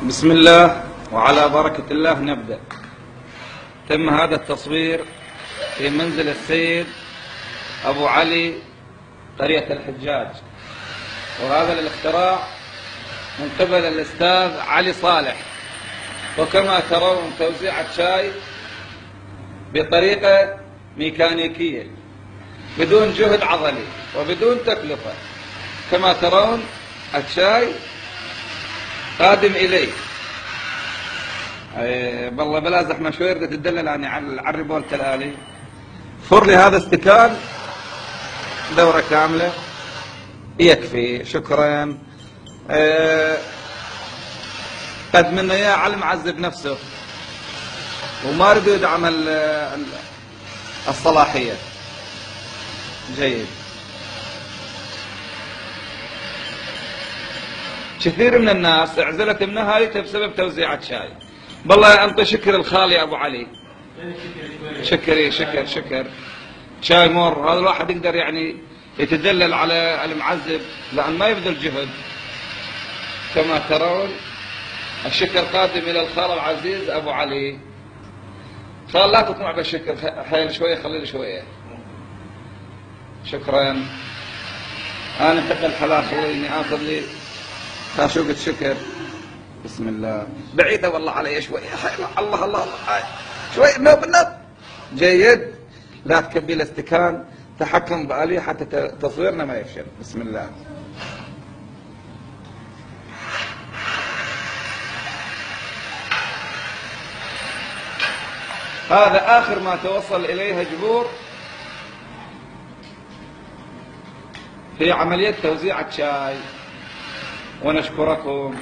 بسم الله وعلى بركة الله نبدأ. تم هذا التصوير في منزل السيد أبو علي قرية الحجاج، وهذا الاختراع من قبل الأستاذ علي صالح. وكما ترون توزيعة شاي بطريقة ميكانيكية بدون جهد عضلي وبدون تكلفة. كما ترون الشاي قادم إلي. والله بلا زحمة شوي، بدها تدلل يعني على الريبولة الآلي. فر لي هذا استكان دورة كاملة يكفي، شكرا. قد منا اياه على المعذب نفسه وما رد يدعم الصلاحية. جيد. كثير من الناس اعزلت من نهايتها بسبب توزيعة شاي. بالله انطي شكر الخالي ابو علي. شكري شكر. شاي مر، هذا الواحد يقدر يعني يتدلل على المعذب لان ما يبذل جهد. كما ترون الشكر قادم الى الخال العزيز ابو علي. خال لا تطمع بالشكر، حيل شويه، خلي لي شويه. شكرا. انا حق الحلال، خليني اخذ لي خاشوقة شكر. بسم الله. بعيدة والله علي شوي. الله الله الله شوي. نب. جيد. لا تكبي الاستكان، تحكم بآلية حتى تصويرنا ما يفشل. بسم الله. هذا آخر ما توصل إليه جبور في عملية توزيع الشاي، ونشكركم.